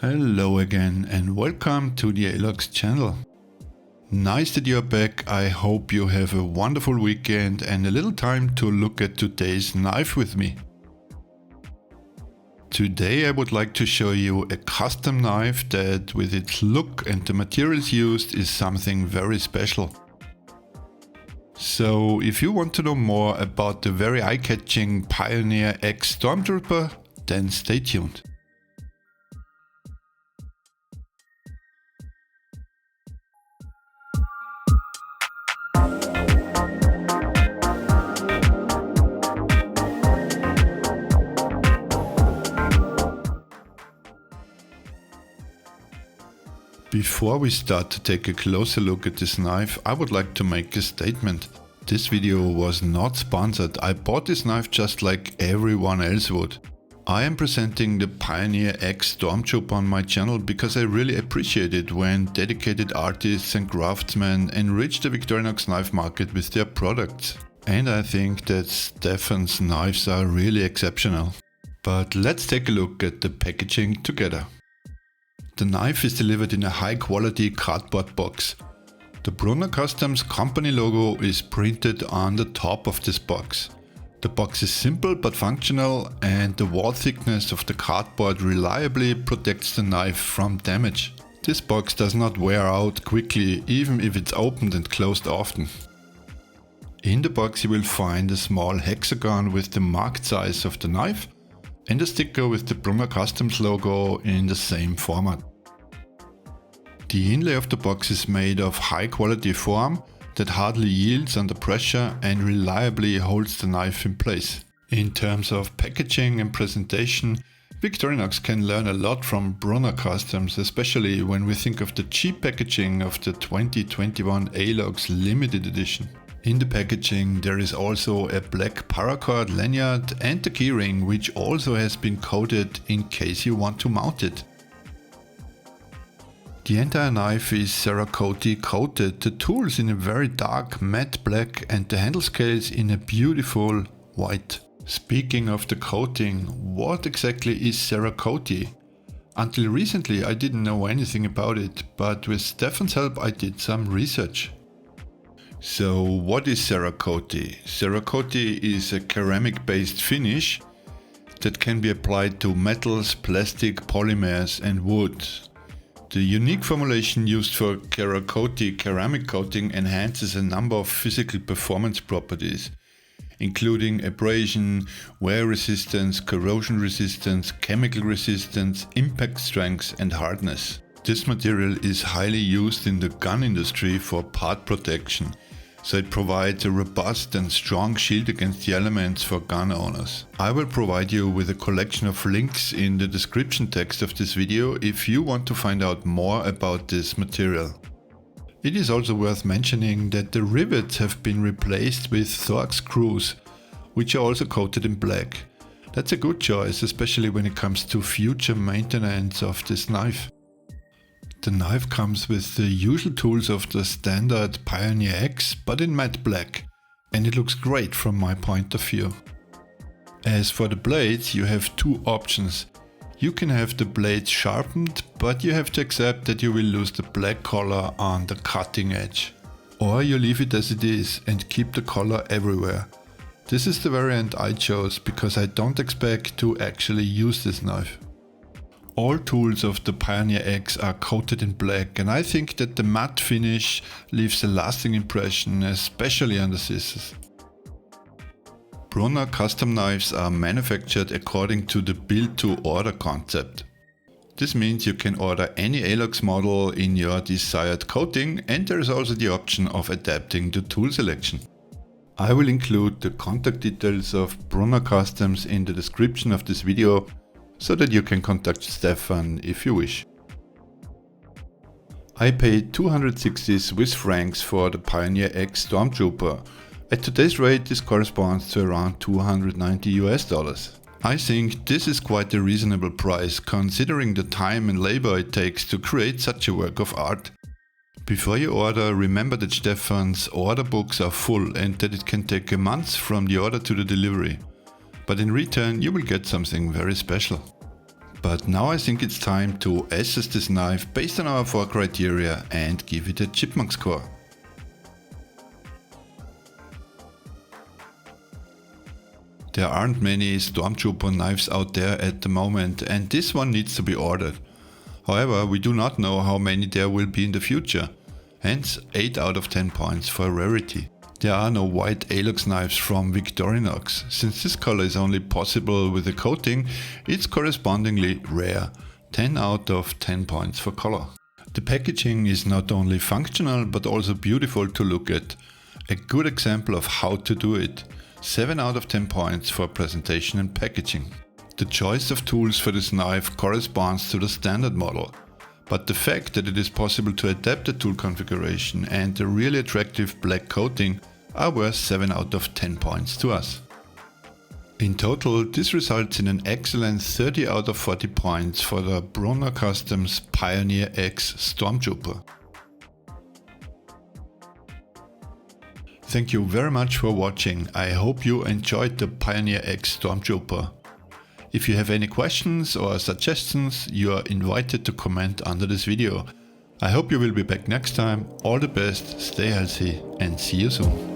Hello again and welcome to the Alox channel. Nice that you're back. I hope you have a wonderful weekend and a little time to look at today's knife with me. Today I would like to show you a custom knife that with its look and the materials used is something very special. So if you want to know more about the very eye-catching Pioneer X Stormtrooper, then stay tuned. Before we start to take a closer look at this knife, I would like to make a statement. This video was not sponsored. I bought this knife just like everyone else would. I am presenting the Pioneer X Stormtrooper on my channel because I really appreciate it when dedicated artists and craftsmen enrich the Victorinox knife market with their products. And I think that Stefan's knives are really exceptional. But let's take a look at the packaging together. The knife is delivered in a high quality cardboard box. The Brunner Customs company logo is printed on the top of this box. The box is simple but functional, and the wall thickness of the cardboard reliably protects the knife from damage. This box does not wear out quickly even if it's opened and closed often. In the box you will find a small hexagon with the marked size of the knife and a sticker with the Brunner Customs logo in the same format. The inlay of the box is made of high quality foam that hardly yields under pressure and reliably holds the knife in place. In terms of packaging and presentation, Victorinox can learn a lot from Brunner Customs, especially when we think of the cheap packaging of the 2021 Alox limited edition. In the packaging there is also a black paracord lanyard and the keyring, which also has been coated in case you want to mount it. The entire knife is Cerakote coated, the tools in a very dark matte black and the handle scales in a beautiful white. Speaking of the coating, what exactly is Cerakote? Until recently I didn't know anything about it, but with Stefan's help I did some research. So what is Cerakote? Cerakote is a ceramic based finish that can be applied to metals, plastic, polymers and wood. The unique formulation used for Cerakote ceramic coating enhances a number of physical performance properties, including abrasion, wear resistance, corrosion resistance, chemical resistance, impact strength and hardness. This material is highly used in the gun industry for part protection, so it provides a robust and strong shield against the elements for gun owners. I will provide you with a collection of links in the description text of this video if you want to find out more about this material. It is also worth mentioning that the rivets have been replaced with Torx screws, which are also coated in black. That's a good choice, especially when it comes to future maintenance of this knife. The knife comes with the usual tools of the standard Pioneer X, but in matte black, and it looks great from my point of view. As for the blades, you have two options. You can have the blades sharpened, but you have to accept that you will lose the black color on the cutting edge. Or you leave it as it is and keep the color everywhere. This is the variant I chose because I don't expect to actually use this knife. All tools of the Pioneer X are coated in black, and I think that the matte finish leaves a lasting impression, especially on the scissors. Brunner custom knives are manufactured according to the build-to-order concept. This means you can order any Alox model in your desired coating, and there is also the option of adapting the tool selection. I will include the contact details of Brunner Customs in the description of this video, so that you can contact Stefan if you wish. I paid 260 Swiss francs for the Pioneer X Stormtrooper. At today's rate this corresponds to around $290. I think this is quite a reasonable price considering the time and labor it takes to create such a work of art. Before you order, remember that Stefan's order books are full and that it can take a month from the order to the delivery. But in return you will get something very special. But now I think it's time to assess this knife based on our 4 criteria and give it a chipmunk score. There aren't many Stormtrooper knives out there at the moment, and this one needs to be ordered. However, we do not know how many there will be in the future, hence 8 out of 10 points for rarity. There are no white Alox knives from Victorinox. Since this color is only possible with a coating, it's correspondingly rare, 10 out of 10 points for color. The packaging is not only functional but also beautiful to look at. A good example of how to do it. 7 out of 10 points for presentation and packaging. The choice of tools for this knife corresponds to the standard model. But the fact that it is possible to adapt the tool configuration and the really attractive black coating are worth 7 out of 10 points to us. In total, this results in an excellent 30 out of 40 points for the Brunner Customs Pioneer X Stormtrooper. Thank you very much for watching. I hope you enjoyed the Pioneer X Stormtrooper. If you have any questions or suggestions, you are invited to comment under this video. I hope you will be back next time. All the best, stay healthy and see you soon.